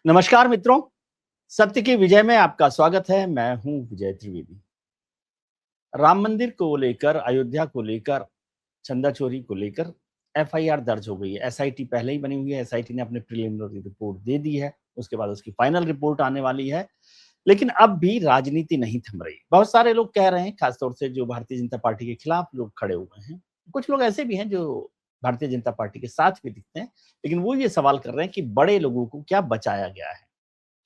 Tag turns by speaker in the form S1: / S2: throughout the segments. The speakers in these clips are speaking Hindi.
S1: नमस्कार मित्रों, सत्य की विजय में आपका स्वागत है। मैं हूं विजय त्रिवेदी। राम मंदिर को लेकर, अयोध्या को लेकर, चंदा चोरी को लेकर एफआईआर दर्ज हो गई है। एसआईटी पहले ही बनी हुई है। एसआईटी ने अपनी प्रिलिमिनरी रिपोर्ट दे दी है। उसके बाद उसकी फाइनल रिपोर्ट आने वाली है। लेकिन अब भी राजनीति नहीं थम रही। बहुत सारे लोग कह रहे हैं, खासतौर से जो भारतीय जनता पार्टी के खिलाफ लोग खड़े हुए हैं। कुछ लोग ऐसे भी हैं जो भारतीय जनता पार्टी के साथ भी दिखते हैं, लेकिन वो ये सवाल कर रहे हैं कि बड़े लोगों को क्या बचाया गया है?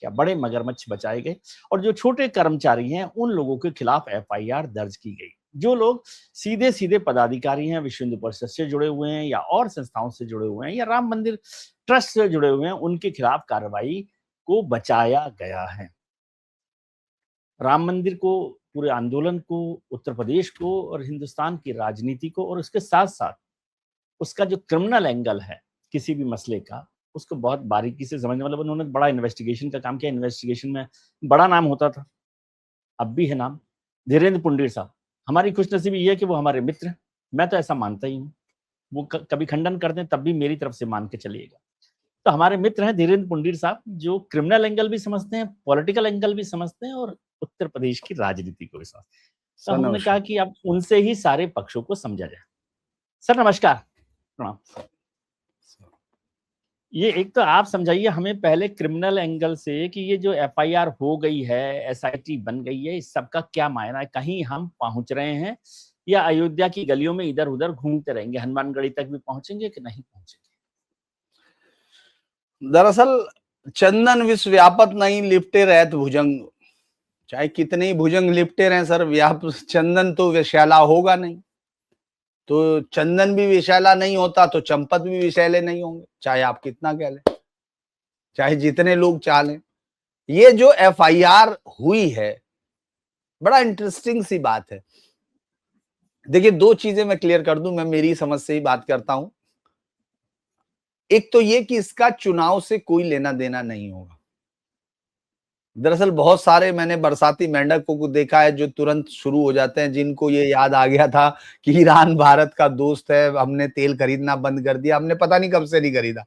S1: क्या बड़े मगरमच्छ बचाए गए? और जो छोटे कर्मचारी हैं, उन लोगों के खिलाफ एफआईआर दर्ज की गई। जो लोग सीधे-सीधे पदाधिकारी हैं, विश्व हिंदू परिषद से जुड़े हुए हैं या और संस्थाओं से जुड़े हुए हैं या राम मंदिर ट्रस्ट से जुड़े हुए हैं, उनके खिलाफ कार्रवाई को बचाया गया है। राम मंदिर को, पूरे आंदोलन को, उत्तर प्रदेश को और हिंदुस्तान की राजनीति को और उसके साथ-साथ उसका जो क्रिमिनल एंगल है किसी भी मसले का, उसको बहुत बारीकी से समझने वाले, उन्होंने बड़ा इन्वेस्टिगेशन का काम किया। इन्वेस्टिगेशन में बड़ा नाम होता था, अब भी है नाम, धीरेन्द्र पुंडीर साहब। हमारी खुशनसीबी ये है कि वो हमारे मित्र हैं। मैं तो ऐसा मानता ही हूँ। वो कभी खंडन कर दें तब भी मेरी तरफ से मान के चलिएगा। तो हमारे मित्र हैं धीरेन्द्र पुंडीर साहब, जो क्रिमिनल एंगल भी समझते हैं, पॉलिटिकल एंगल भी समझते हैं और उत्तर प्रदेश की राजनीति को भी समझते हैं। तो
S2: सर
S1: हमने कहा
S2: नमस्कार।
S1: कि अब उनसे ही सारे पक्षों को समझा जाए। सर नमस्कार, प्रणाम। ये एक तो आप समझाइए हमें पहले क्रिमिनल एंगल से कि ये जो एफआईआर हो गई है, एसआईटी बन गई है, इस सब का क्या मायना है? कहीं हम पहुंच रहे हैं या अयोध्या की गलियों में इधर-उधर घूमते रहेंगे? हनुमानगढ़ी तक भी पहुंचेंगे कि नहीं पहुंचेंगे?
S2: दरअसल चंदन विश्व व्यापत नहीं लिपटे रहत भुजंग। चाहे कितने ही भुजंग लिपटे रहे सर, चंदन तो विषैला होगा नहीं। तो चंदन भी विषैला नहीं होता तो चंपत भी विषैले नहीं होंगे, चाहे आप कितना कह लें, चाहे जितने लोग चाह लें। ये जो एफआईआर हुई है, बड़ा इंटरेस्टिंग सी बात है। देखिए, दो चीजें मैं क्लियर कर दूं, मैं मेरी समझ से ही बात करता हूं। एक तो ये कि इसका चुनाव से कोई लेना देना नहीं होगा। दरअसल बहुत सारे मैंने बरसाती मेंढकों को देखा है जो तुरंत शुरू हो जाते हैं, जिनको ये याद आ गया था कि ईरान भारत का दोस्त है, हमने तेल खरीदना बंद कर दिया। हमने पता नहीं कब से नहीं खरीदा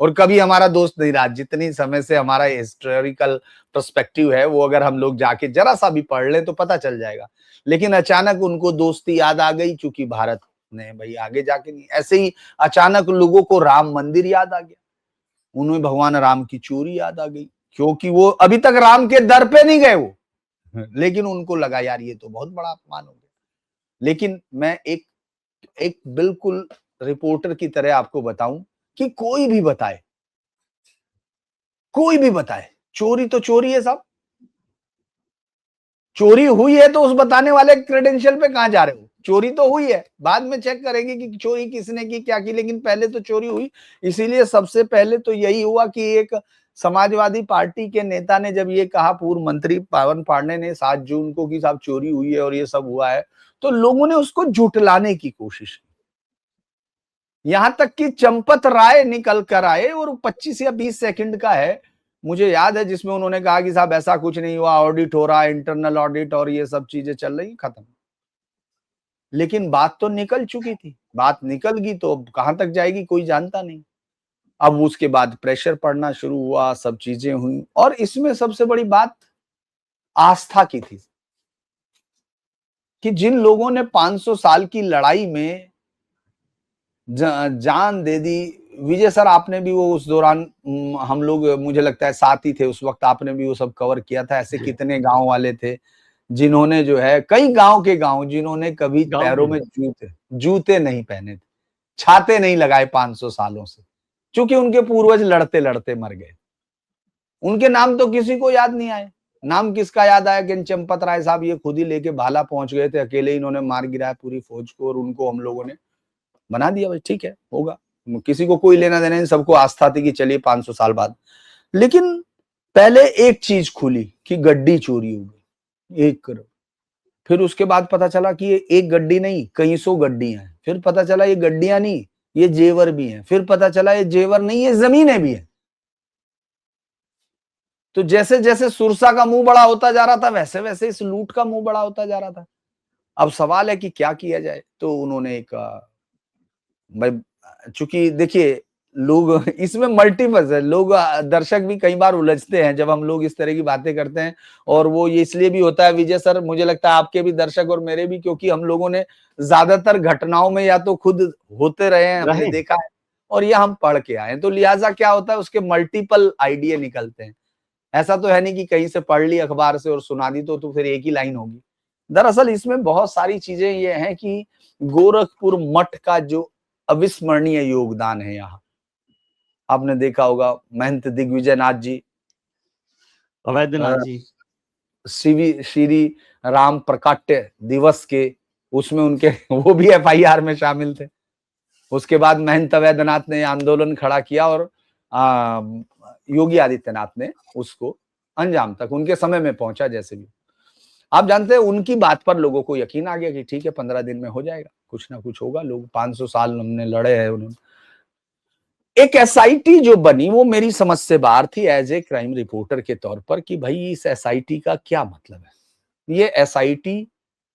S2: और कभी हमारा दोस्त नहीं रहा। जितनी समय से हमारा हिस्टोरिकल पर्सपेक्टिव है, वो अगर हम लोग जाके जरा सा भी पढ़ लें तो पता चल जाएगा। लेकिन अचानक उनको दोस्ती याद आ गई, क्योंकि भारत ने भाई आगे जाके नहीं। ऐसे ही अचानक लोगों को राम मंदिर याद आ गया, उन्हें भगवान राम की चोरी याद आ गई, क्योंकि वो अभी तक राम के दर पे नहीं गए वो, लेकिन उनको लगा यार ये तो बहुत बड़ा अपमान हो गया। लेकिन मैं एक एक बिल्कुल रिपोर्टर की तरह आपको बताऊं कि कोई भी बताए, चोरी तो चोरी है साहब। चोरी हुई है तो उस बताने वाले क्रेडेंशियल पे कहां जा रहे हो? चोरी तो हुई है, बाद में चेक करेंगे कि चोरी किसने की, क्या की, लेकिन पहले तो चोरी हुई। इसीलिए सबसे पहले तो यही हुआ कि एक समाजवादी पार्टी के नेता ने जब ये कहा, पूर्व मंत्री पावन पांडे ने 7 जून को, कि साहब चोरी हुई है और ये सब हुआ है, तो लोगों ने उसको झुठलाने की कोशिश की। यहां तक कि चंपत राय निकल कर आए और 25 या 20 सेकंड का है, मुझे याद है, जिसमें उन्होंने कहा कि साहब ऐसा कुछ नहीं हुआ, ऑडिट हो रहा है, इंटरनल ऑडिट और ये सब चीजें चल रही, खत्म। लेकिन बात तो निकल चुकी थी, बात निकल गई तो कहां तक जाएगी कोई जानता नहीं। अब उसके बाद प्रेशर पड़ना शुरू हुआ, सब चीजें हुई, और इसमें सबसे बड़ी बात आस्था की थी कि जिन लोगों ने 500 साल की लड़ाई में जान दे दी। विजय सर, आपने भी वो उस दौरान, हम लोग मुझे लगता है साथ ही थे उस वक्त, आपने भी वो सब कवर किया था। ऐसे कितने गांव वाले थे जिन्होंने, जो है कई गांव के गांव, जिन्होंने कभी
S1: गाँव
S2: पैरों
S1: में
S2: में जूते नहीं पहने थे, छाते नहीं लगाए 500 सालों से, क्योंकि उनके पूर्वज लड़ते लड़ते मर गए। उनके नाम तो किसी को याद नहीं आए। नाम किसका याद आया कि चंपत राय साहब ये खुद ही लेके भाला पहुंच गए थे, अकेले इन्होंने मार गिराया पूरी फौज को, और उनको हम लोगों ने बना दिया। भाई ठीक है, होगा, किसी को कोई लेना देना नहीं, सबको आस्था थी कि चलिए 500 साल बाद। लेकिन पहले एक चीज खुली कि गड्डी चोरी हो गई 1 करोड़। फिर उसके बाद पता चला कि ये एक गड्डी नहीं, कई सौ गड्डियां हैं। फिर पता चला ये गड्डियां नहीं, ये जेवर भी हैं। फिर पता चला ये जेवर नहीं, ये जमीनें भी हैं। तो जैसे जैसे सुरसा का मुंह बड़ा होता जा रहा था, वैसे वैसे इस लूट का मुंह बड़ा होता जा रहा था। अब सवाल है कि क्या किया जाए। तो उन्होंने एक, भाई चूंकि देखिए, लोग इसमें मल्टीपल है, लोग दर्शक भी कई बार उलझते हैं जब हम लोग इस तरह की बातें करते हैं। और वो ये इसलिए भी होता है विजय सर, मुझे लगता है आपके भी दर्शक और मेरे भी, क्योंकि हम लोगों ने ज्यादातर घटनाओं में या तो खुद होते रहे हैं, हमने
S1: रहे।
S2: देखा है, और या हम पढ़ के आए हैं, तो लिहाजा क्या होता है उसके मल्टीपल आइडिया निकलते हैं। ऐसा तो है नहीं कि कहीं से पढ़ ली अखबार से और सुना दी तो फिर एक ही लाइन होगी। दरअसल इसमें बहुत सारी चीजें ये हैं कि गोरखपुर मठ का जो अविस्मरणीय योगदान है यहाँ, आपने देखा होगा महंत दिग्विजय नाथ जी,
S1: अवैधनाथ जी।
S2: श्री राम प्रकाट्य दिवस के उसमें उनके वो भी एफआईआर में शामिल थे। उसके बाद महंत अवैधनाथ ने आंदोलन खड़ा किया और योगी आदित्यनाथ ने उसको अंजाम तक उनके समय में पहुंचा। जैसे भी आप जानते हैं उनकी बात पर लोगों को यकीन आ गया कि ठीक है 15 दिन में हो जाएगा, कुछ ना कुछ होगा, लोग 500 साल हमने लड़े हैं। उन्होंने एक एसआईटी जो बनी वो मेरी समझ से बाहर थी एज ए क्राइम रिपोर्टर के तौर पर, कि भाई इस एसआईटी का क्या मतलब है, ये एसआईटी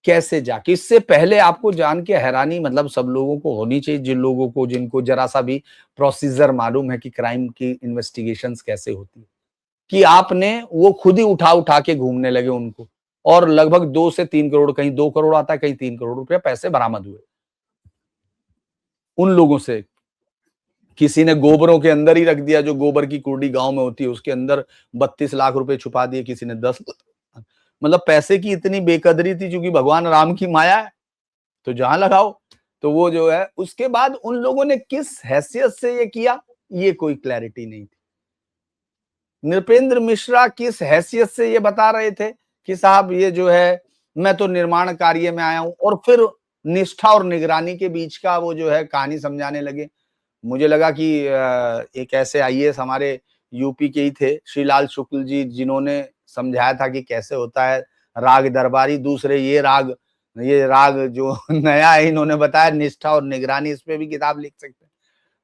S2: कैसे जाके, इससे पहले आपको जान के हैरानी, मतलब सब लोगों को होनी चाहिए, जिन लोगों को जिनको जरा सा भी प्रोसीजर मालूम है कि क्राइम की इन्वेस्टिगेशंस कैसे होती है, कि आपने वो खुद ही उठा उठा के घूमने लगे उनको, और लगभग 2 से 3 करोड़, कहीं 2 करोड़ आता है, कहीं 3 करोड़ रुपया पैसे बरामद हुए उन लोगों से। किसी ने गोबरों के अंदर ही रख दिया, जो गोबर की कुर्डी गांव में होती है उसके अंदर 32 लाख रुपए छुपा दिए, किसी ने 10। मतलब पैसे की इतनी बेकदरी थी, क्योंकि भगवान राम की माया है तो जहां लगाओ। तो वो जो है, उसके बाद उन लोगों ने किस हैसियत से ये किया, ये कोई क्लैरिटी नहीं थी। नृपेंद्र मिश्रा किस हैसियत से ये बता रहे थे कि साहब ये जो है मैं तो निर्माण कार्य में आया हूं, और फिर निष्ठा और निगरानी के बीच का वो जो है कहानी समझाने लगे। मुझे लगा कि एक ऐसे आईएएस हमारे यूपी के ही थे, श्रीलाल शुक्ल जी, जिन्होंने समझाया था कि कैसे होता है राग दरबारी। दूसरे ये राग जो नया है इन्होंने बताया, निष्ठा और निगरानी, इस पे भी किताब लिख सकते हैं।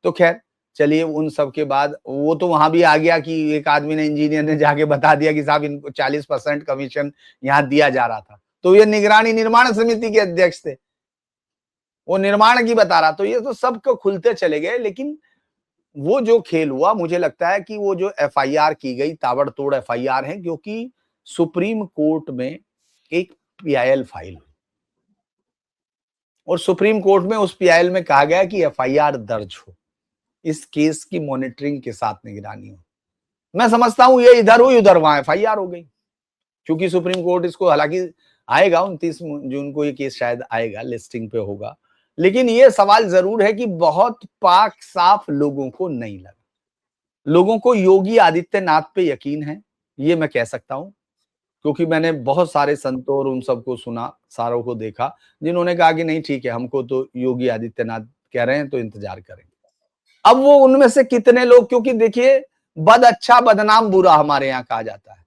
S2: तो खैर चलिए, उन सब के बाद वो तो वहां भी आ गया कि एक आदमी ने, इंजीनियर ने जाके बता दिया कि साहब इनको 40% कमीशन यहाँ दिया जा रहा था। तो ये निगरानी निर्माण समिति के अध्यक्ष थे, वो निर्माण की बता रहा। तो ये तो सबको खुलते चले गए। लेकिन वो जो खेल हुआ, मुझे लगता है कि वो जो एफआईआर की गई, ताबड़तोड़ एफआईआर है, क्योंकि सुप्रीम कोर्ट में एक पीआईएल फाइल हुई और सुप्रीम कोर्ट में उस पीआईएल में कहा गया कि एफआईआर दर्ज हो, इस केस की मॉनिटरिंग के साथ निगरानी हो। मैं समझता हूं ये इधर हुई उधर वहां एफआईआर हो गई, क्योंकि सुप्रीम कोर्ट इसको, हालांकि आएगा 29 जून को ये केस शायद आएगा, लिस्टिंग पे होगा। लेकिन ये सवाल जरूर है कि बहुत पाक साफ लोगों को नहीं लगा। लोगों को योगी आदित्यनाथ पे यकीन है, ये मैं कह सकता हूं, क्योंकि मैंने बहुत सारे संतों और उन सबको सुना, सारों को देखा, जिन्होंने कहा कि नहीं ठीक है, हमको तो योगी आदित्यनाथ कह रहे हैं तो इंतजार करेंगे। अब वो उनमें से कितने लोग, क्योंकि देखिए बद अच्छा बदनाम बुरा हमारे यहाँ कहा जाता है,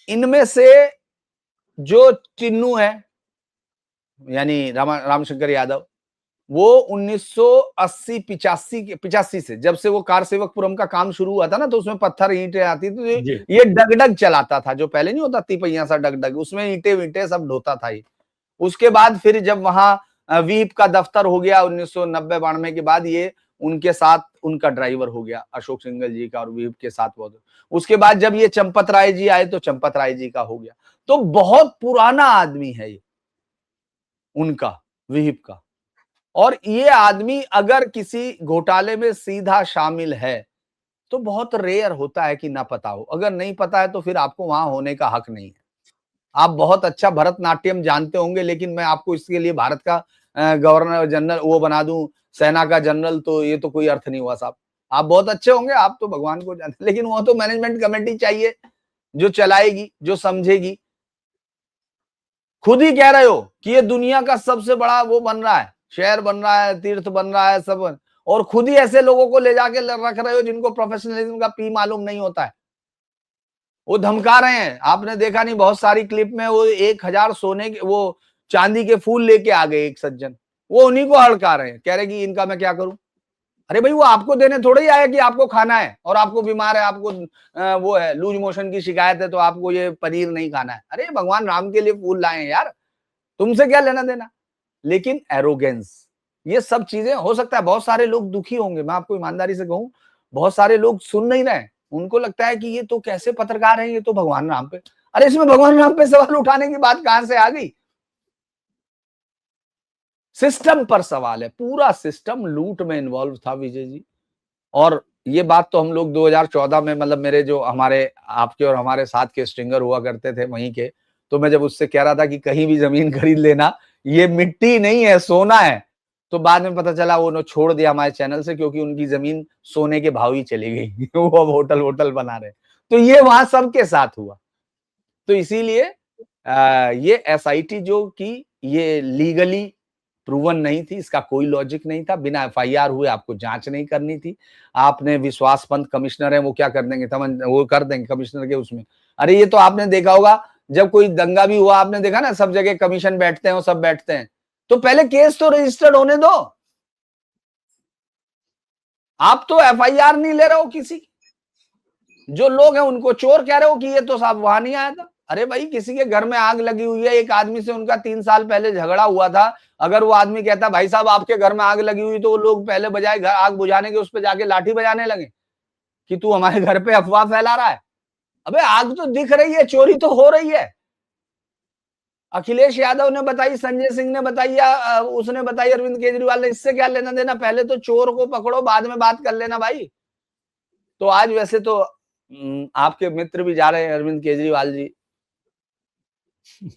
S2: इनमें से जो चिन्नू है यानी रामशंकर यादव, वो 1980-85 से, जब से वो कार सेवकपुरम का काम शुरू हुआ था ना, तो उसमें पत्थर ईंटें आती थी, तो ये डगडग चलाता था, जो पहले नहीं होता तिपैया सा डगडग, उसमें ईंटे वींटे सब ढोता था ये। उसके बाद फिर जब वहां वीप का दफ्तर हो गया 1990-92 के बाद, ये उनके साथ उनका ड्राइवर हो गया अशोक सिंघल जी का, और वीप के साथ वो। उसके बाद जब ये चंपत राय जी आए तो चंपत राय जी का हो गया। तो बहुत पुराना आदमी है ये उनका, वीप का। और ये आदमी अगर किसी घोटाले में सीधा शामिल है तो बहुत रेयर होता है कि ना पता हो। अगर नहीं पता है तो फिर आपको वहां होने का हक नहीं है। आप बहुत अच्छा भरतनाट्यम जानते होंगे, लेकिन मैं आपको इसके लिए भारत का गवर्नर जनरल वो बना दूं, सेना का जनरल, तो ये तो कोई अर्थ नहीं हुआ साहब। आप बहुत अच्छे होंगे, आप तो भगवान को जानते, लेकिन वो तो मैनेजमेंट कमेटी चाहिए जो चलाएगी, जो समझेगी। खुद ही कह रहे हो कि ये दुनिया का सबसे बड़ा वो बन रहा है, शहर बन रहा है, तीर्थ बन रहा है, सब और खुद ही ऐसे लोगों को ले जाके रख रहे हो जिनको प्रोफेशनलिज्म का पी मालूम नहीं होता है। वो धमका रहे हैं, आपने देखा नहीं, बहुत सारी क्लिप में वो 1000 सोने के, वो चांदी के फूल लेके आ गए एक सज्जन, वो उन्हीं को हड़का रहे हैं, कह रहे कि इनका मैं क्या करूं। अरे भाई वो आपको देने थोड़ा ही आया कि आपको खाना है, और आपको बीमार है, आपको वो है लूज मोशन की शिकायत है, तो आपको ये पनीर नहीं खाना है। अरे भगवान राम के लिए फूल लाए हैं यार, तुमसे क्या लेना देना। लेकिन एरोगेंस, ये सब चीजें हो सकता है बहुत सारे लोग दुखी होंगे, मैं आपको ईमानदारी से कहूं, बहुत सारे लोग सुन नहीं रहे, उनको लगता है कि ये तो कैसे पत्रकार हैं, ये तो भगवान राम पे, अरे इसमें भगवान राम पे सवाल उठाने की बात कहां से आ गई? सिस्टम पर सवाल है, पूरा सिस्टम लूट में इन्वॉल्व था विजय जी। और ये बात तो हम लोग 2014 में, मतलब मेरे जो हमारे आपके और हमारे साथ के स्ट्रिंगर हुआ करते थे वहीं के, तो मैं जब उससे कह रहा था कि कहीं भी जमीन खरीद लेना, ये मिट्टी नहीं है सोना है, तो बाद में पता चला वो छोड़ दिया हमारे चैनल से, क्योंकि उनकी जमीन सोने के भाव ही चली गई वो अब होटल बना रहे। तो ये वहां सबके साथ हुआ। तो इसीलिए ये एसआईटी जो कि ये लीगली प्रूवन नहीं थी, इसका कोई लॉजिक नहीं था, बिना एफआईआर हुए आपको जांच नहीं करनी थी। आपने विश्वासपंत कमिश्नर है, वो क्या कर देंगे, वो कर देंगे कमिश्नर के उसमें। अरे ये तो आपने देखा होगा, जब कोई दंगा भी हुआ, आपने देखा ना, सब जगह कमीशन बैठते हैं, वो सब बैठते हैं, तो पहले केस तो रजिस्टर्ड होने दो। आप तो एफआईआर नहीं ले रहे हो किसी, जो लोग हैं उनको चोर कह रहे हो कि ये तो साहब वहां नहीं आया था। अरे भाई, किसी के घर में आग लगी हुई है, एक आदमी से उनका 3 साल पहले झगड़ा हुआ था, अगर वो आदमी कहता भाई साहब आपके घर में आग लगी हुई, तो वो लोग पहले बजाय आग बुझाने के उस पर जाके लाठी बजाने लगे कि तू हमारे घर पे अफवाह फैला रहा है। अबे आग तो दिख रही है, चोरी तो हो रही है। अखिलेश यादव ने बताई, संजय सिंह ने बताई, या उसने बताई अरविंद केजरीवाल ने, इससे क्या लेना देना? पहले तो चोर को पकड़ो, बाद में बात कर लेना भाई। तो आज वैसे तो आपके मित्र भी जा रहे हैं अरविंद केजरीवाल जी,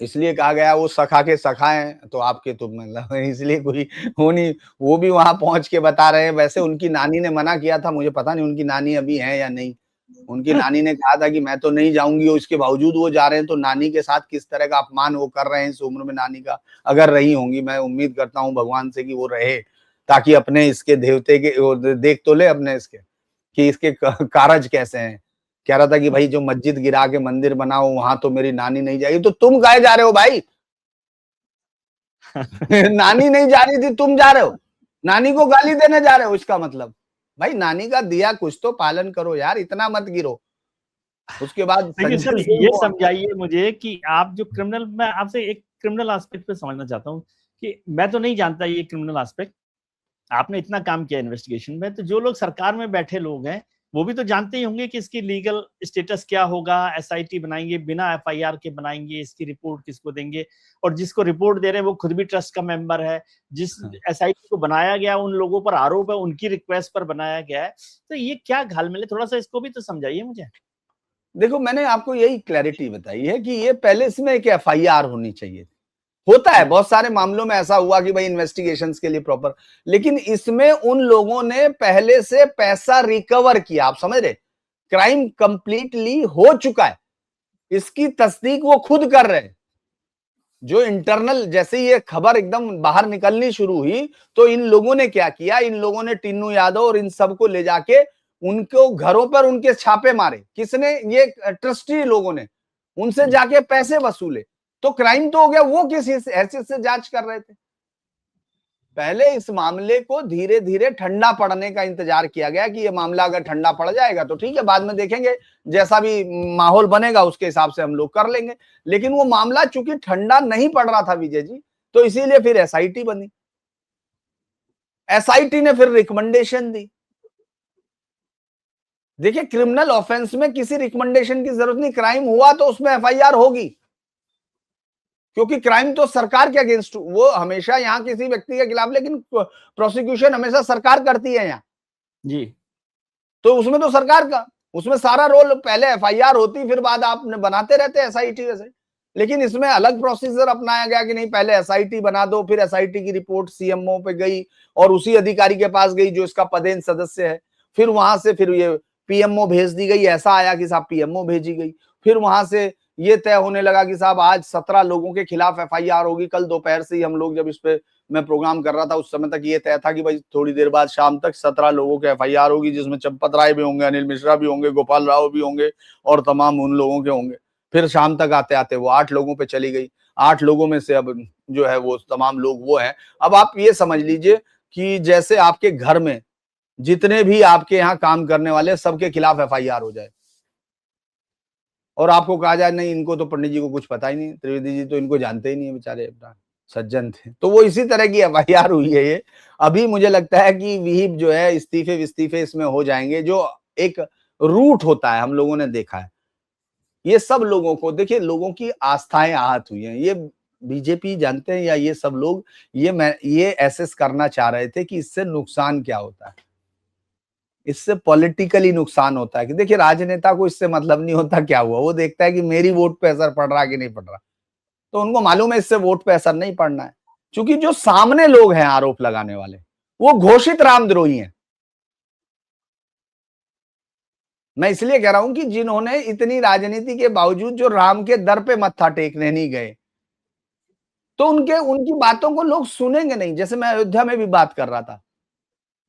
S2: इसलिए कहा गया वो सखा के सखा हैं, तो आपके तो मतलब इसलिए कोई वो नहीं, वो भी वहां पहुंच के बता रहे हैं। वैसे उनकी नानी ने मना किया था, मुझे पता नहीं उनकी नानी अभी है या नहीं। उनकी नानी ने कहा था कि मैं तो नहीं जाऊंगी, और इसके बावजूद वो जा रहे हैं, तो नानी के साथ किस तरह का अपमान वो कर रहे हैं इस उम्र में नानी का। अगर रही होंगी, मैं उम्मीद करता हूँ भगवान से कि वो रहे, ताकि अपने इसके देवते के देख तो ले अपने इसके कि इसके कारज कैसे हैं। कह रहा था कि भाई जो मस्जिद गिरा के मंदिर बनाओ, वहां तो मेरी नानी नहीं जाएगी। तो तुम काहे जा रहे हो भाई? नानी नहीं जा रही थी, तुम जा रहे हो, नानी को गाली देने जा रहे हो, इसका मतलब भाई नानी का दिया कुछ तो पालन करो यार, इतना मत गिरो। उसके बाद
S1: लेकिन सर
S2: संजय सिंह
S1: ये
S2: को
S1: समझाइए मुझे कि आप जो क्रिमिनल, मैं आपसे एक क्रिमिनल एस्पेक्ट पे समझना चाहता हूँ कि मैं तो नहीं जानता ये क्रिमिनल एस्पेक्ट, आपने इतना काम किया इन्वेस्टिगेशन में, तो जो लोग सरकार में बैठे लोग हैं वो भी तो जानते ही होंगे कि इसकी लीगल स्टेटस क्या होगा। एसआईटी बनाएंगे, बिना एफआईआर के बनाएंगे, इसकी रिपोर्ट किसको देंगे, और जिसको रिपोर्ट दे रहे हैं वो खुद भी ट्रस्ट का मेंबर है, जिस एसआईटी को बनाया गया उन लोगों पर आरोप है, उनकी रिक्वेस्ट पर बनाया गया है। तो ये क्या घालमेल है, थोड़ा सा इसको भी तो समझाइए मुझे।
S2: देखो, मैंने आपको यही क्लैरिटी बताई है कि ये पहले इसमें एक एफआईआर होनी चाहिए। होता है बहुत सारे मामलों में ऐसा हुआ कि भाई इन्वेस्टिगेशंस के लिए प्रॉपर, लेकिन इसमें उन लोगों ने पहले से पैसा रिकवर किया, आप समझ रहे, क्राइम कंप्लीटली हो चुका है, इसकी तस्दीक वो खुद कर रहे हैं। जो इंटरनल, जैसे ये खबर एकदम बाहर निकलनी शुरू हुई, तो इन लोगों ने क्या किया, इन लोगों ने टिन्नू यादव और इन सबको ले जाके उनको घरों पर उनके छापे मारे। किसने? ये ट्रस्टी लोगों ने, उनसे जाके पैसे वसूले। तो क्राइम तो हो गया, वो किस हैसियत से जांच कर रहे थे? पहले इस मामले को धीरे धीरे ठंडा पड़ने का इंतजार किया गया कि ये मामला अगर ठंडा पड़ जाएगा तो ठीक है, बाद में देखेंगे, जैसा भी माहौल बनेगा उसके हिसाब से हम लोग कर लेंगे। लेकिन वो मामला चूंकि ठंडा नहीं पड़ रहा था विजय जी, तो इसीलिए फिर एसआईटी बनी। एसआईटी ने फिर रिकमेंडेशन दी। देखिए, क्रिमिनल ऑफेंस में किसी रिकमेंडेशन की जरूरत नहीं, क्राइम हुआ तो उसमें एफआईआर होगी, क्योंकि क्राइम तो सरकार के अगेंस्ट, वो हमेशा यहाँ किसी व्यक्ति के खिलाफ, लेकिन प्रोसिक्यूशन हमेशा सरकार करती है यहाँ
S1: जी।
S2: तो उसमें तो सरकार का, उसमें सारा रोल, पहले एफआईआर होती फिर बाद आप बनाते रहते एसआईटी वैसे। लेकिन इसमें अलग प्रोसीजर अपनाया गया कि नहीं, पहले एसआईटी बना दो, फिर एसआईटी की रिपोर्ट सीएमओ पे गई और उसी अधिकारी के पास गई जो इसका पदेन सदस्य है, फिर वहां से फिर ये पीएमओ भेज दी गई, ऐसा आया कि साहब पीएमओ भेजी गई, फिर वहां से ये तय होने लगा कि साहब आज 17 लोगों के खिलाफ एफआईआर होगी। कल दोपहर से ही हम लोग जब इस पे मैं प्रोग्राम कर रहा था, उस समय तक ये तय था कि भाई थोड़ी देर बाद शाम तक 17 लोगों के एफआईआर होगी, जिसमें चंपत राय भी होंगे, अनिल मिश्रा भी होंगे, गोपाल राव भी होंगे और तमाम उन लोगों के होंगे। फिर शाम तक आते आते वो 8 लोगों पे चली गई। 8 लोगों में से अब जो है वो तमाम लोग वो हैं। अब आप ये समझ लीजिए कि जैसे आपके घर में जितने भी आपके यहाँ काम करने वाले सबके खिलाफ एफआईआर हो जाए और आपको कहा जाए नहीं, इनको तो पंडित जी को कुछ पता ही नहीं, त्रिवेदी जी तो इनको जानते ही नहीं है बेचारे अपना। सज्जन थे। तो वो इसी तरह की एफआईआर हुई है ये। अभी मुझे लगता है कि विहिप जो है इस्तीफे विस्तीफे इसमें हो जाएंगे। जो एक रूट होता है, हम लोगों ने देखा है, ये सब लोगों को देखिए, लोगों की आस्थाएं आहत हुई हैं। ये बीजेपी जानते हैं या ये सब लोग ये एसेस करना चाह रहे थे कि इससे नुकसान क्या होता है। इससे पॉलिटिकली नुकसान होता है कि देखिए, राजनेता को इससे मतलब नहीं होता क्या हुआ, वो देखता है कि मेरी वोट पे असर पड़ रहा है कि नहीं पड़ रहा। तो उनको मालूम है इससे वोट पे असर नहीं पड़ना है, क्योंकि जो सामने लोग हैं आरोप लगाने वाले, वो घोषित रामद्रोही हैं। मैं इसलिए कह रहा हूं कि जिन्होंने इतनी राजनीति के बावजूद जो राम के दर पे मत्था टेकने नहीं गए, तो उनकी बातों को लोग सुनेंगे नहीं। जैसे मैं अयोध्या में भी बात कर रहा था,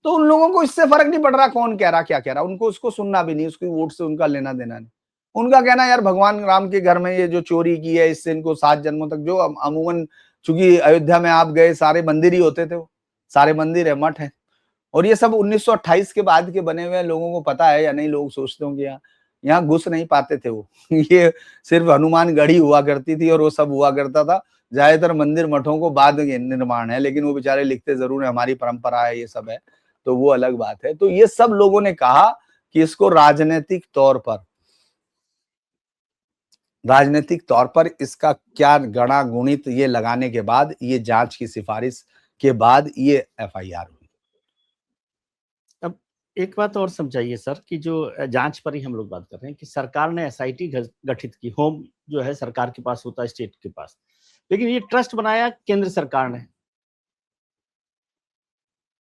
S2: तो उन लोगों को इससे फर्क नहीं पड़ रहा कौन कह रहा क्या कह रहा, उनको उसको सुनना भी नहीं, उसकी वोट से उनका लेना देना नहीं। उनका कहना यार भगवान राम के घर में ये जो चोरी की है, इससे इनको 7 जन्मों तक, जो अमूमन चूंकि अयोध्या में आप गए सारे मंदिर ही होते थे, वो सारे मंदिर है, मठ है, और ये सब 1928 के बाद के बने हुए हैं। लोगों को पता है या नहीं, लोग सोचते होंगे यहाँ घुस नहीं पाते थे वो ये सिर्फ हनुमान गढ़ी हुआ करती थी और वो सब हुआ करता था। ज्यादातर मंदिर मठों को बाद में निर्माण है, लेकिन वो बेचारे लिखते जरूर है हमारी परंपरा है, ये सब है, तो वो अलग बात है। तो ये सब लोगों ने कहा कि इसको राजनीतिक तौर पर इसका क्या गणा गुणित ये लगाने के बाद, ये जांच की सिफारिश के बाद ये एफआईआर हुई।
S1: अब एक बात और समझाइए सर कि जो जांच पर ही हम लोग बात कर रहे हैं कि सरकार ने एसआईटी गठित की, होम जो है सरकार के पास होता है, स्टेट के पास, लेकिन ये ट्रस्ट बनाया केंद्र सरकार ने।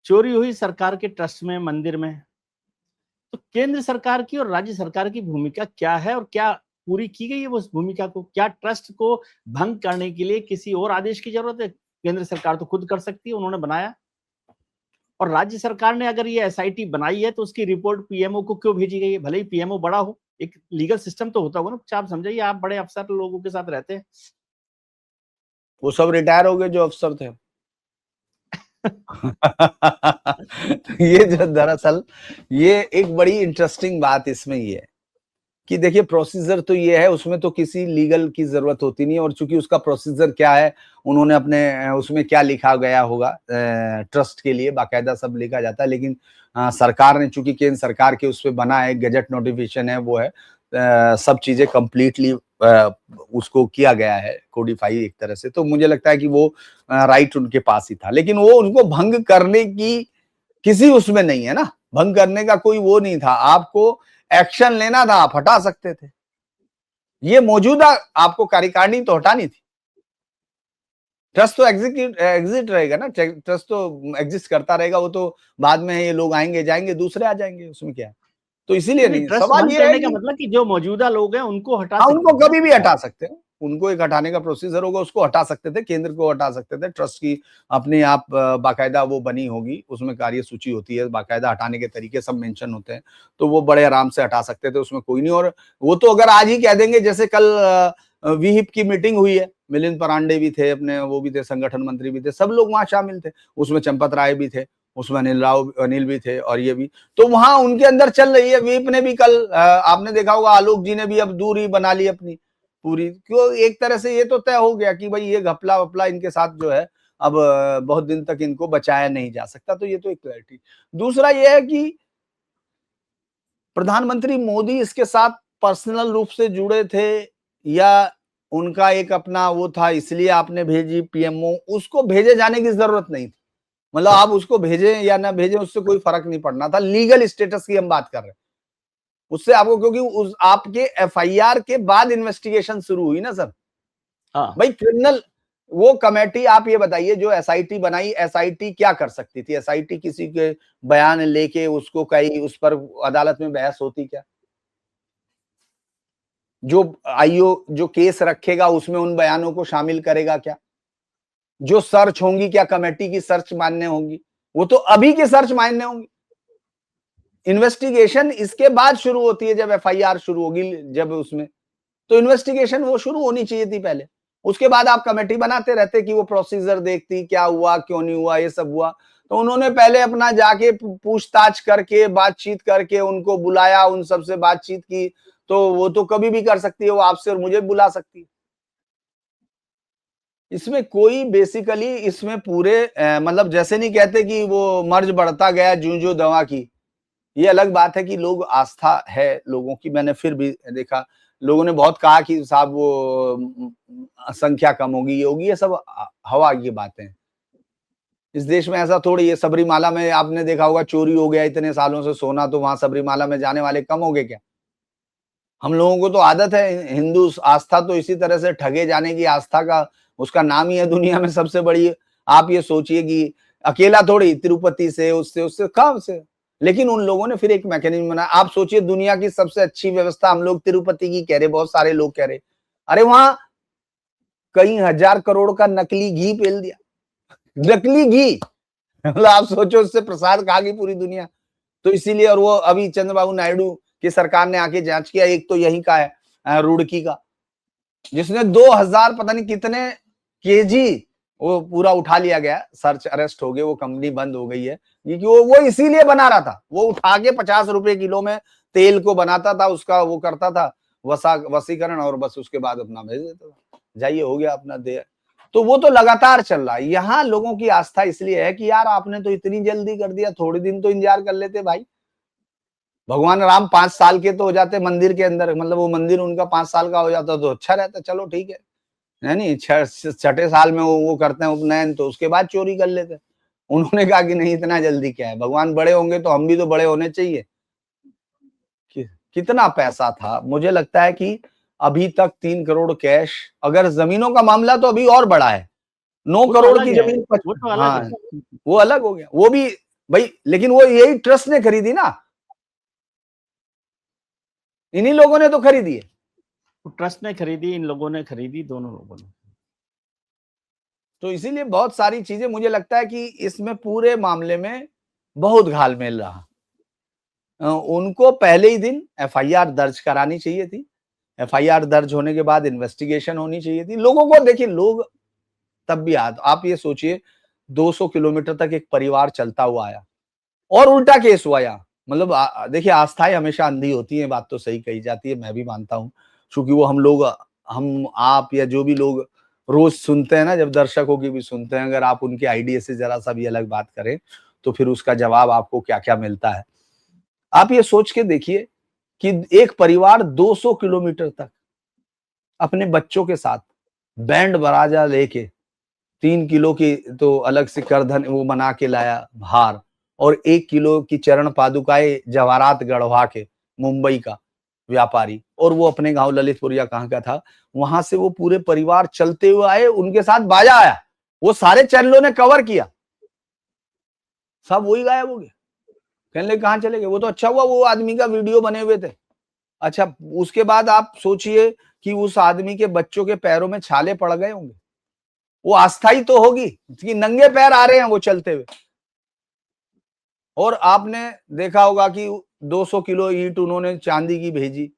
S1: चोरी हुई सरकार के ट्रस्ट में, मंदिर में। तो केंद्र सरकार की और राज्य सरकार की भूमिका क्या है और क्या पूरी की गई है वो उस भूमिका को? क्या ट्रस्ट को भंग करने के लिए किसी और आदेश की जरूरत है? केंद्र सरकार तो खुद कर सकती है, उन्होंने बनाया। और राज्य सरकार ने अगर ये एसआईटी बनाई है तो उसकी रिपोर्ट पीएमओ को क्यों भेजी गई है? भले ही पीएमओ बड़ा हो, एक लीगल सिस्टम तो होता होगा ना। कुछ आप समझाइए, आप बड़े अफसर लोगों के साथ रहते हैं।
S2: वो सब रिटायर हो गए जो अफसर थे ये जो दरअसल ये एक बड़ी इंटरेस्टिंग बात इसमें ये है कि देखिए, प्रोसीजर तो ये है, उसमें तो किसी लीगल की जरूरत होती नहीं है। और चूंकि उसका प्रोसीजर क्या है, उन्होंने अपने उसमें क्या लिखा गया होगा, ट्रस्ट के लिए बाकायदा सब लिखा जाता है। लेकिन सरकार ने, चूंकि केंद्र सरकार के उस पर बना है, गजट नोटिफिकेशन है, वो है, सब चीजें कंप्लीटली उसको किया गया है, कोडिफाई एक तरह से। तो मुझे लगता है कि वो राइट उनके पास ही था, लेकिन वो उनको भंग करने की किसी उसमें नहीं है ना, भंग करने का कोई वो नहीं था। आपको एक्शन लेना था, आप हटा सकते थे। ये मौजूदा आपको कार्यकारिणी तो हटानी थी। ट्रस्ट तो एग्जिट रहेगा ना, ट्रस्ट तो एग्जिस्ट करता रहेगा, वो तो बाद में ये लोग आएंगे जाएंगे, दूसरे आ जाएंगे, उसमें क्या है। तो इसीलिए नहीं,
S1: ट्रस्ट
S2: सवाल
S1: भंग
S2: ये है
S1: करने का
S2: कि
S1: मतलब कि जो मौजूदा लोग हैं उनको हटा
S2: हाँ,
S1: सकते
S2: उनको
S1: हैं
S2: कभी भी हटा सकते हैं। उनको एक हटाने का प्रोसीजर होगा, उसको हटा सकते थे, केंद्र को हटा सकते थे। ट्रस्ट की अपने आप बाकायदा वो बनी होगी, उसमें कार्यसूची होती है, बाकायदा हटाने के तरीके सब मेंशन होते हैं, तो वो बड़े आराम से हटा सकते थे, उसमें कोई नहीं। और वो तो अगर आज ही कह देंगे, जैसे कल विहिप की मीटिंग हुई है, मिलिंद परांडे भी थे, अपने वो भी थे, संगठन मंत्री भी थे, सब लोग वहां शामिल थे, उसमें चंपत राय भी थे, उसमें अनिल भी थे, और ये भी, तो वहां उनके अंदर चल रही है। विहिप ने भी कल आपने देखा होगा, आलोक जी ने भी अब दूरी बना ली अपनी पूरी, क्यों, एक तरह से ये तो तय हो गया कि भाई ये घपला वपला इनके साथ जो है, अब बहुत दिन तक इनको बचाया नहीं जा सकता। तो ये तो एक क्लैरिटी। दूसरा ये है कि प्रधानमंत्री मोदी इसके साथ पर्सनल रूप से जुड़े थे या उनका एक अपना वो था, इसलिए आपने भेजी पीएमओ, उसको भेजे जाने की जरूरत नहीं थी। मतलब आप उसको भेजें या ना भेजें, उससे कोई फर्क नहीं पड़ना था। लीगल स्टेटस की हम बात कर रहे हैं, उससे आपको, क्योंकि उस आपके एफआईआर के बाद इन्वेस्टिगेशन शुरू हुई ना सर।
S1: हाँ।
S2: भाई क्रिमिनल वो कमेटी, आप ये बताइए, जो एसआईटी बनाई, एसआईटी क्या कर सकती थी? एसआईटी किसी के बयान लेके उसको कहीं उस पर अदालत में बहस होती क्या? जो आईओ जो केस रखेगा उसमें उन बयानों को शामिल करेगा क्या? जो सर्च होंगी, क्या कमेटी की सर्च मान्य होंगी? वो तो अभी की सर्च मान्य होंगी। इन्वेस्टिगेशन इसके बाद शुरू होती है, जब एफआईआर शुरू होगी, जब उसमें, तो इन्वेस्टिगेशन वो शुरू होनी चाहिए थी पहले। उसके बाद आप कमेटी बनाते रहते कि वो प्रोसीजर देखती, क्या हुआ क्यों नहीं हुआ, ये सब हुआ। तो उन्होंने पहले अपना जाके पूछताछ करके, बातचीत करके, उनको बुलाया, उन सबसे बातचीत की। तो वो तो कभी भी कर सकती है, वो आपसे और मुझे बुला सकती है। इसमें कोई बेसिकली इसमें पूरे मतलब जैसे नहीं कहते कि वो मर्ज बढ़ता गया जो दवा की, ये अलग बात है कि लोग आस्था है लोगों की। मैंने फिर भी देखा लोगों ने बहुत कहा कि साहब वो संख्या कम होगी, ये होगी, ये सब हवा की बातें हैं। इस देश में ऐसा थोड़ी है। सबरीमाला में आपने देखा होगा चोरी हो गया इतने सालों से सोना, तो वहां सबरीमाला में जाने वाले कम हो गए क्या? हम लोगों को तो आदत है, हिंदू आस्था तो इसी तरह से ठगे जाने की आस्था का उसका नाम ही है दुनिया में सबसे बड़ी। आप ये सोचिए कि अकेला थोड़ी तिरुपति से उससे उससे कहाँ से, लेकिन उन लोगों ने फिर एक मैकेनिज्म बनाया। आप सोचिए दुनिया की सबसे अच्छी व्यवस्था हम लोग तिरुपति की कह रहे, बहुत सारे लोग कह रहे, अरे वहां कई हजार करोड़ का नकली घी पेल दिया, नकली घी। मतलब आप सोचो उससे प्रसाद खागी पूरी दुनिया। तो इसीलिए, और वो अभी चंद्रबाबू नायडू की सरकार ने आके जांच किया, एक तो यही का है रुड़की का, जिसने 2000 पता नहीं कितने केजी वो पूरा उठा लिया गया, सर्च अरेस्ट हो गए, वो कंपनी बंद हो गई है क्योंकि वो इसीलिए बना रहा था। वो उठा के 50 रुपए किलो में तेल को बनाता था, उसका वो करता था वसीकरण, और बस उसके बाद अपना भेज देता था, जाइए हो गया अपना दे। तो वो तो लगातार चल रहा है। यहाँ लोगों की आस्था इसलिए है कि यार आपने तो इतनी जल्दी कर दिया, थोड़े दिन तो इंतजार कर लेते भाई। भगवान राम 5 साल के तो हो जाते मंदिर के अंदर, मतलब वो मंदिर उनका 5 साल का हो जाता तो अच्छा रहता, चलो ठीक है नहीं, छठे साल में वो करते हैं उपनयन, तो उसके बाद चोरी कर लेते। उन्होंने कहा कि नहीं इतना जल्दी क्या है, भगवान बड़े होंगे तो हम भी तो बड़े होने चाहिए। कितना पैसा था, मुझे लगता है कि अभी तक 3 करोड़ कैश, अगर जमीनों का मामला तो अभी और बड़ा है, 9
S1: वो तो
S2: करोड़
S1: अलग
S2: की
S1: है,
S2: जमीन
S1: वो तो अलग
S2: हाँ,
S1: है।
S2: वो अलग हो गया वो भी भाई, लेकिन वो यही ट्रस्ट ने खरीदी ना, इन्हीं लोगों ने तो खरीदी है।
S1: ट्रस्ट ने खरीदी, इन लोगों ने खरीदी, दोनों लोगों ने।
S2: तो इसीलिए बहुत सारी चीजें, मुझे लगता है कि इसमें पूरे मामले में बहुत घालमेल रहा। उनको पहले ही दिन एफआईआर दर्ज करानी चाहिए थी। एफआईआर दर्ज होने के बाद इन्वेस्टिगेशन होनी चाहिए थी। लोगों को देखिए, लोग तब भी आप ये सोचिए 200 किलोमीटर तक एक परिवार चलता हुआ आया और उल्टा केस हुआ यहाँ। मतलब देखिए आस्थाएं हमेशा अंधी होती हैं, बात तो सही कही जाती है, मैं भी मानता हूँ, क्योंकि वो हम लोग, हम आप या जो भी लोग रोज सुनते हैं ना, जब दर्शकों की भी सुनते हैं, अगर आप उनके आइडिया से जरा सा भी अलग बात करें तो फिर उसका जवाब आपको क्या क्या मिलता है। आप ये सोच के देखिए कि एक परिवार 200 किलोमीटर तक अपने बच्चों के साथ बैंड बाजा लेके 3 किलो की तो अलग से करधन वो बना के लाया हार, और 1 किलो की चरण पादुकाएं जवाहरात गढ़वा के, मुंबई का व्यापारी, और वो अपने गांव ललितपुर या कहां का था, वहां से वो पूरे परिवार चलते हुए आए, उनके साथ बाजा आया, वो सारे चैनलों ने कवर किया, सब वही गायब हो गए। कहने लगे कहां चले गए, वो तो अच्छा हुआ वो आदमी का वीडियो बने हुए थे। अच्छा, उसके बाद आप सोचिए कि उस आदमी के बच्चों के पैरों में छाले पड़ गए होंगे, वो आस्था ही तो होगी कि नंगे पैर आ रहे हैं वो चलते हुए। और आपने देखा होगा कि 200 किलो ईंट उन्होंने चांदी की भेजी,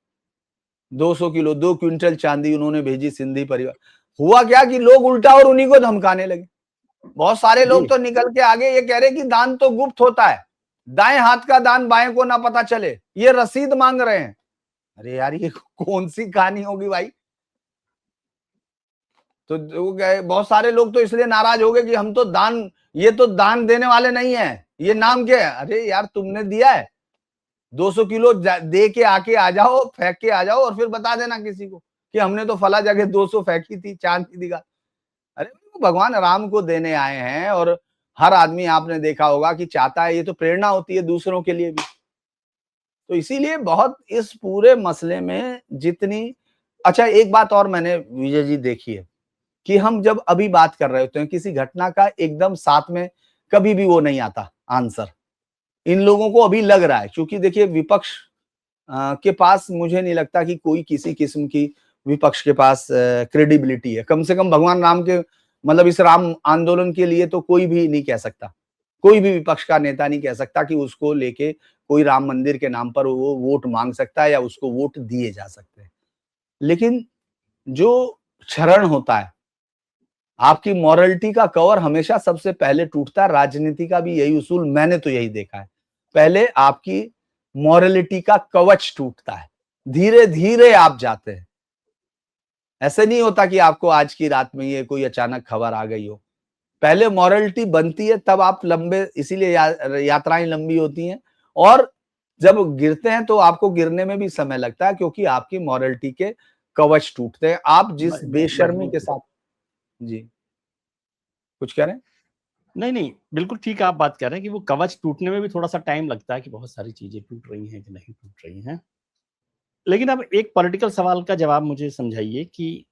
S2: 200 किलो 2 क्विंटल चांदी उन्होंने भेजी सिंधी परिवार। हुआ क्या कि लोग उल्टा और उन्हीं को धमकाने लगे। बहुत सारे लोग तो निकल के आगे ये कह रहे कि दान तो गुप्त होता है, दाएं हाथ का दान बाएं को ना पता चले, ये रसीद मांग रहे हैं। अरे यार ये कौन सी कहानी होगी भाई। तो बहुत सारे लोग तो इसलिए नाराज हो गए कि हम तो दान, ये तो दान देने वाले नहीं है, ये नाम क्या है। अरे यार तुमने दिया है, 200 किलो दे के आके आ जाओ, फेंक के आ जाओ, और फिर बता देना किसी को कि हमने तो फला जगह 200 फेंकी थी, चांदी दिखा। अरे भगवान राम को देने आए हैं, और हर आदमी आपने देखा होगा कि चाहता है, ये तो प्रेरणा होती है दूसरों के लिए भी। तो इसीलिए बहुत इस पूरे मसले में जितनी, अच्छा एक बात और मैंने विजय जी देखी है कि हम जब अभी बात कर रहे होते हैं किसी घटना का, एकदम साथ में कभी भी वो नहीं आता आंसर। इन लोगों को अभी लग रहा है, क्योंकि देखिए विपक्ष के पास मुझे नहीं लगता कि कोई किसी किस्म की विपक्ष के पास क्रेडिबिलिटी है। कम से कम भगवान राम के, मतलब इस राम आंदोलन के लिए तो कोई भी नहीं कह सकता, कोई भी विपक्ष का नेता नहीं कह सकता कि उसको लेके कोई राम मंदिर के नाम पर वो वोट मांग सकता है या उसको वोट दिए जा सकते हैं। लेकिन जो क्षरण होता है, आपकी मॉरलिटी का कवर हमेशा सबसे पहले टूटता है। राजनीति का भी यही उसूल, मैंने तो यही देखा है, पहले आपकी मॉरलिटी का कवच टूटता है, धीरे धीरे आप जाते हैं। ऐसे नहीं होता कि आपको आज की रात में ये कोई अचानक खबर आ गई हो। पहले मॉरलिटी बनती है, तब आप लंबे, इसीलिए यात्राएं लंबी होती हैं, और जब गिरते हैं तो आपको गिरने में भी समय लगता है, क्योंकि आपकी मॉरलिटी के कवच टूटते हैं। आप जिस बेशर्मी के साथ, जी कुछ कह रहे हैं?
S1: नहीं नहीं, बिल्कुल ठीक आप बात कर रहे हैं कि वो कवच टूटने में भी थोड़ा सा टाइम लगता है कि बहुत सारी चीजें टूट रही हैं कि नहीं टूट रही हैं। लेकिन अब एक पॉलिटिकल सवाल का जवाब मुझे समझाइए कि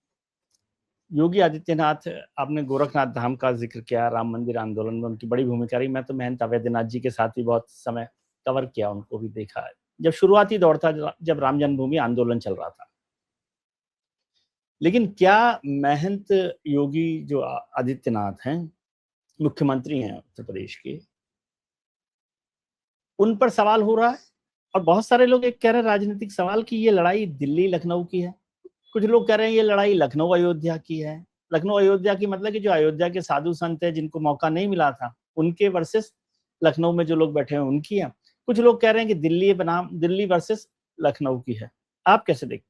S1: योगी आदित्यनाथ, आपने गोरखनाथ धाम का जिक्र किया, राम मंदिर आंदोलन में उनकी बड़ी भूमिका रही। मैं तो महंत अवैधनाथ जी के साथ भी बहुत समय कवर किया, उनको भी देखा है जब शुरुआती दौर था, जब राम जन्मभूमि आंदोलन चल रहा था। लेकिन क्या महंत योगी जो आदित्यनाथ हैं, मुख्यमंत्री हैं उत्तर प्रदेश के, उन पर सवाल हो रहा है? और बहुत सारे लोग एक कह रहे हैं राजनीतिक सवाल कि ये लड़ाई दिल्ली लखनऊ की है, कुछ लोग कह रहे हैं ये लड़ाई लखनऊ अयोध्या की है। लखनऊ अयोध्या की मतलब कि जो अयोध्या के साधु संत है जिनको मौका नहीं मिला था, उनके वर्सेस लखनऊ में जो लोग बैठे हैं उनकी है। कुछ लोग कह रहे हैं कि दिल्ली बनाम दिल्ली वर्सेस लखनऊ की है। आप कैसे देखते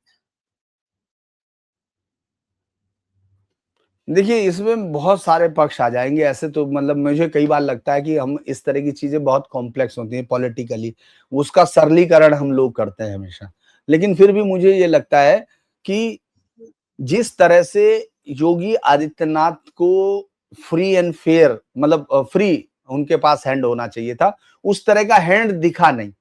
S2: देखिए, इसमें बहुत सारे पक्ष आ जाएंगे। ऐसे तो मतलब मुझे कई बार लगता है कि हम इस तरह की चीजें बहुत कॉम्प्लेक्स होती हैं पॉलिटिकली, उसका सरलीकरण हम लोग करते हैं हमेशा। लेकिन फिर भी मुझे ये लगता है कि जिस तरह से योगी आदित्यनाथ को फ्री एंड फेयर, मतलब फ्री उनके पास हैंड होना चाहिए था, उस तरह का हैंड दिखा नहीं।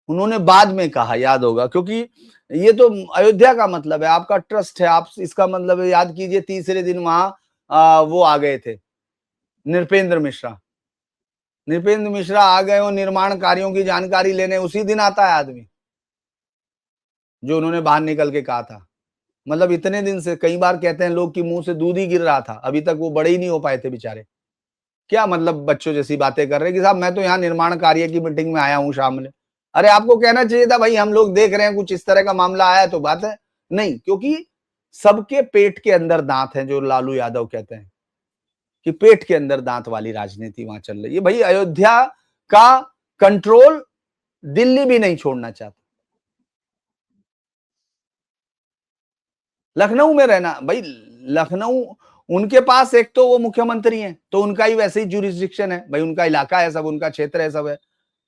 S2: उन्होंने बाद में कहा, याद होगा, क्योंकि ये तो अयोध्या का मतलब है, आपका ट्रस्ट है, आप इसका मतलब है, याद कीजिए तीसरे दिन वहां वो आ गए थे, नृपेंद्र मिश्रा। नृपेंद्र मिश्रा आ गए और निर्माण कार्यों की जानकारी लेने उसी दिन आता है आदमी, जो उन्होंने बाहर निकल के कहा था। मतलब इतने दिन से, कई बार कहते हैं लोग कि मुंह से दूध ही गिर रहा था, अभी तक वो बड़े ही नहीं हो पाए थे बेचारे। क्या मतलब बच्चों जैसी बातें कर रहे हैं कि साहब मैं तो यहाँ निर्माण कार्य की मीटिंग में आया हूँ शाम में। अरे आपको कहना चाहिए था भाई हम लोग देख रहे हैं कुछ इस तरह का मामला आया तो बात है। नहीं, क्योंकि सबके पेट के अंदर दांत है, जो लालू यादव कहते हैं कि पेट के अंदर दांत वाली राजनीति वहां चल रही है। भाई अयोध्या का कंट्रोल दिल्ली भी नहीं छोड़ना चाहता, लखनऊ में रहना। भाई लखनऊ, उनके पास एक तो वो मुख्यमंत्री हैं, तो उनका ही वैसे ही जुरिस्डिक्शन है भाई, उनका इलाका है सब, उनका क्षेत्र है सब है,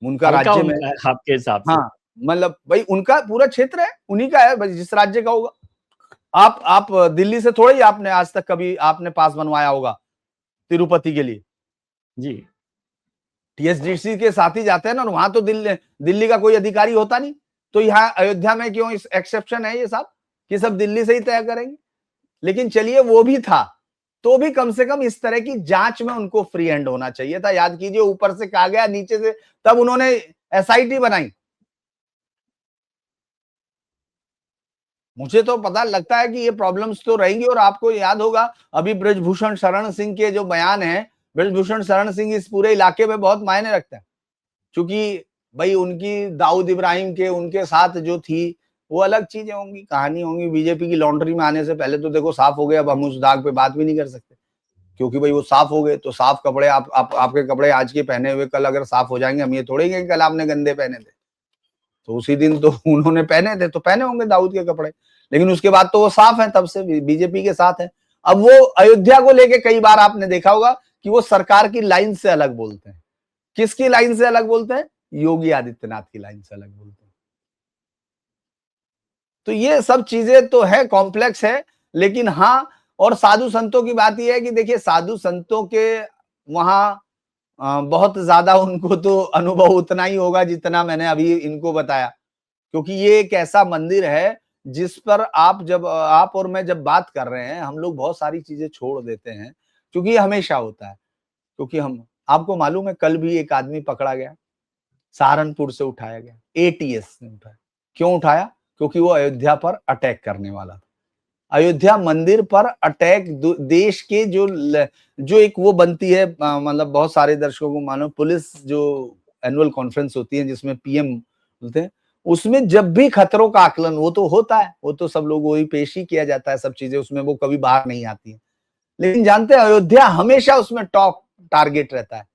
S2: उनका
S1: हल्का
S2: राज्य में।
S1: उनका है आपके हिसाब से?
S2: हाँ, मतलब भाई उनका पूरा क्षेत्र है, उन्हीं का है भाई, जिस राज्य का होगा। आप दिल्ली से थोड़ा ही आपने आज तक कभी आपने पास बनवाया होगा तिरुपति के लिए।
S1: जी।
S2: टीएसडीसी के साथ ही जाते हैं ना, और वहां तो दिल्ली का कोई अधिकारी होता नहीं। तो यहाँ अयोध्या में क्यों इस एक्सेप्शन है ये सब, कि सब दिल्ली से ही तय करेंगे। लेकिन चलिए वो भी था, तो भी कम से कम इस तरह की जांच में उनको फ्री हैंड होना चाहिए था। याद कीजिए, ऊपर से कहा गया, नीचे से तब उन्होंने एसआईटी बनाई। मुझे तो पता लगता है कि ये प्रॉब्लम्स तो रहेंगी। और आपको याद होगा अभी ब्रजभूषण शरण सिंह के जो बयान है, ब्रजभूषण शरण सिंह इस पूरे इलाके में बहुत मायने रखते हैं, क्योंकि भाई उनकी दाऊद इब्राहिम के उनके साथ जो थी वो अलग चीजें होंगी, कहानी होंगी। बीजेपी की लॉन्ड्री में आने से पहले तो देखो साफ हो गया, अब हम उस दाग पे बात भी नहीं कर सकते, क्योंकि भाई वो साफ हो गए। तो साफ कपड़े, आपके कपड़े आज के पहने हुए कल अगर साफ हो जाएंगे, हम ये थोड़े कि कल आपने गंदे पहने थे, तो उसी दिन तो उन्होंने पहने थे तो पहने होंगे दाऊद के कपड़े, लेकिन उसके बाद तो वो साफ है, तब से बीजेपी के साथ है। अब वो अयोध्या को लेके कई बार आपने देखा होगा कि वो सरकार की लाइन से अलग बोलते हैं। किसकी लाइन से अलग बोलते हैं? योगी आदित्यनाथ की लाइन से अलग बोलते हैं। तो ये सब चीजें तो है, कॉम्प्लेक्स है। लेकिन हाँ, और साधु संतों की बात यह है कि देखिए साधु संतों के वहां बहुत ज्यादा उनको तो अनुभव उतना ही होगा जितना मैंने अभी इनको बताया, क्योंकि ये एक ऐसा मंदिर है जिस पर आप और मैं जब बात कर रहे हैं, हम लोग बहुत सारी चीजें छोड़ देते हैं, क्योंकि ये हमेशा होता है। क्योंकि हम, आपको मालूम है कल भी एक आदमी पकड़ा गया, सहारनपुर से उठाया गया, एटीएस ने उठाया। क्यों उठाया? क्योंकि वो अयोध्या पर अटैक करने वाला था। अयोध्या मंदिर पर अटैक, देश के जो एक वो बनती है, मतलब बहुत सारे दर्शकों को मानो, पुलिस जो एनुअल कॉन्फ्रेंस होती है जिसमें पीएम बोलते हैं, उसमें जब भी खतरों का आकलन वो तो होता है, वो तो सब लोग वही पेश ही किया जाता है, सब चीजें उसमें वो कभी बाहर नहीं आती है। लेकिन जानते हैं अयोध्या हमेशा उसमें टॉप टारगेट रहता है।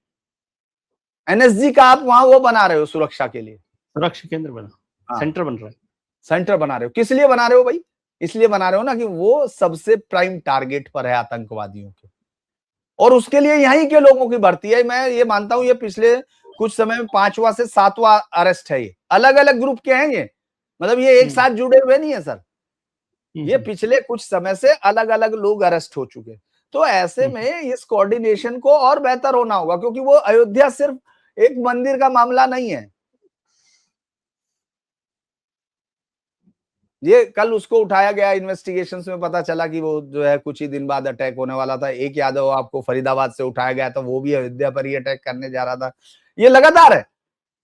S2: एनएसजी का आप वहां वो बना रहे हो सुरक्षा के लिए,
S1: सुरक्षा केंद्र बना,
S2: हाँ
S1: सेंटर बन रहा है।
S2: सेंटर बना रहे हो, किस लिए बना रहे हो भाई? इसलिए बना रहे हो ना कि वो सबसे प्राइम टारगेट पर है आतंकवादियों के, और उसके लिए यहीं के लोगों की भर्ती है। मैं ये मानता हूं ये पिछले कुछ समय में 5वां से 7वां अरेस्ट है। ये अलग अलग ग्रुप के हैं, ये मतलब ये एक साथ जुड़े हुए नहीं है सर, ये पिछले कुछ समय से अलग अलग लोग अरेस्ट हो चुके। तो ऐसे में इस कोऑर्डिनेशन को और बेहतर होना होगा, क्योंकि वो अयोध्या सिर्फ एक मंदिर का मामला नहीं है। ये कल उसको उठाया गया, इन्वेस्टिगेशंस में पता चला कि वो जो है कुछ ही दिन बाद अटैक होने वाला था। एक यादव आपको फरीदाबाद से उठाया गया था, वो भी अयोध्या पर ही अटैक करने जा रहा था। ये लगातार है।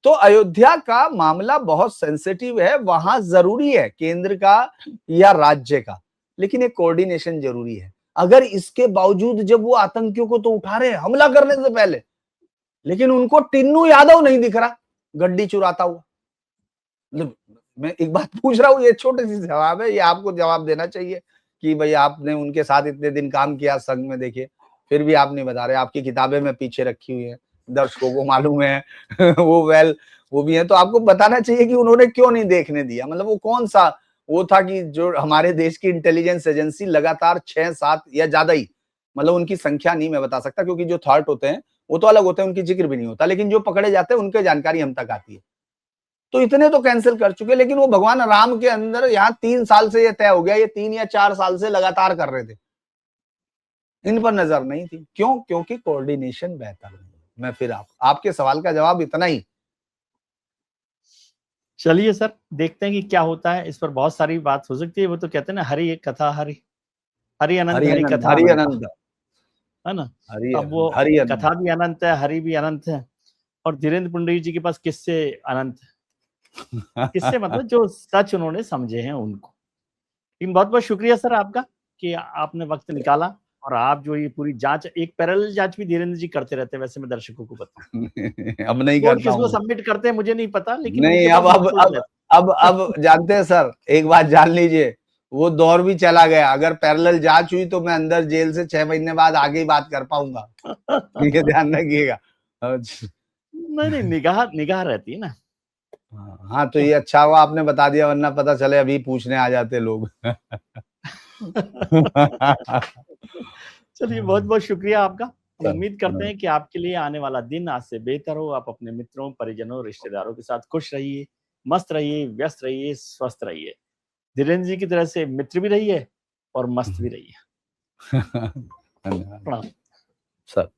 S2: तो अयोध्या का मामला बहुत सेंसिटिव है, वहां जरूरी है केंद्र का या राज्य का, लेकिन एक कोऑर्डिनेशन जरूरी है। अगर इसके बावजूद जब वो आतंकियों को तो उठा रहे हैं हमला करने से पहले, लेकिन उनको टिन्नू यादव नहीं दिख रहा गड्डी चुराता हुआ। मतलब मैं एक बात पूछ रहा हूँ, ये छोटे सी जवाब है, ये आपको जवाब देना चाहिए कि भाई आपने उनके साथ इतने दिन काम किया संघ में, देखिए फिर भी आप नहीं बता रहे। आपकी किताबें में पीछे रखी हुई है, दर्शकों को मालूम है वो भी है, तो आपको बताना चाहिए कि उन्होंने क्यों नहीं देखने दिया। मतलब वो कौन सा वो था कि जो हमारे देश की इंटेलिजेंस एजेंसी लगातार 6-7 या ज्यादा ही, मतलब उनकी संख्या नहीं मैं बता सकता, क्योंकि जो थर्ट होते हैं वो तो अलग होते हैं, उनकी जिक्र भी नहीं होता, लेकिन जो पकड़े जाते हैं उनकी जानकारी हम तक आती है। तो इतने तो कैंसिल कर चुके, लेकिन वो भगवान राम के अंदर यहाँ 3 साल से ये तय हो गया, ये 3 या 4 साल से लगातार कर रहे थे, इन पर नजर नहीं थी। क्यों? क्योंकि कोऑर्डिनेशन बेहतर नहीं। मैं फिर आपके सवाल का जवाब इतना ही।
S1: चलिए सर, देखते हैं कि क्या होता है। इस पर बहुत सारी बात हो सकती है। वो तो कहते हैं ना, हरि एक कथा हरि, हरि अनंत हरि कथा
S2: हरि
S1: अनंत,
S2: अनंत
S1: है ना।
S2: हरि
S1: अब वो
S2: हरि अनंत
S1: कथा भी अनंत है, हरि भी अनंत है, और धीरेन्द्र पुंडरीक जी के पास किससे अनंत है, किससे मतलब जो सच उन्होंने समझे हैं उनको। लेकिन बहुत बहुत शुक्रिया सर आपका कि आपने वक्त निकाला, और आप जो ये पूरी जांच, एक पैरेलल जांच भी धीरेन्द्र जी करते रहते हैं, वैसे मैं दर्शकों को बताऊं।
S2: अब नहीं
S1: रिपोर्ट
S2: करता
S1: किसको
S2: हूँ
S1: सबमिट करते हैं मुझे नहीं पता, लेकिन
S2: नहीं।
S1: उनके पास रिपोर्ट रहती
S2: अब जानते हैं सर, एक बात जान लीजिए, वो दौर भी चला गया। अगर पैरेलल जांच हुई तो मैं अंदर जेल से 6 महीने बाद आगे ही बात कर पाऊंगा। ये ध्यान रखिएगा।
S1: नहीं नहीं, निगाह निगाह रहती है ना।
S2: हाँ, तो ये अच्छा हुआ आपने बता दिया, वरना पता चले अभी पूछने आ जाते लोग।
S1: चलिए, बहुत बहुत शुक्रिया आपका। हम
S2: सर,
S1: उम्मीद करते हैं कि आपके लिए आने वाला दिन आज से बेहतर हो। आप अपने मित्रों, परिजनों, रिश्तेदारों के साथ खुश रहिए, मस्त रहिए, व्यस्त रहिए, स्वस्थ रहिए। धीरेन्द्र जी की तरह से मित्र भी रहिए और मस्त भी रहिए।
S2: धन्यवाद
S1: प्रणाम
S2: सर।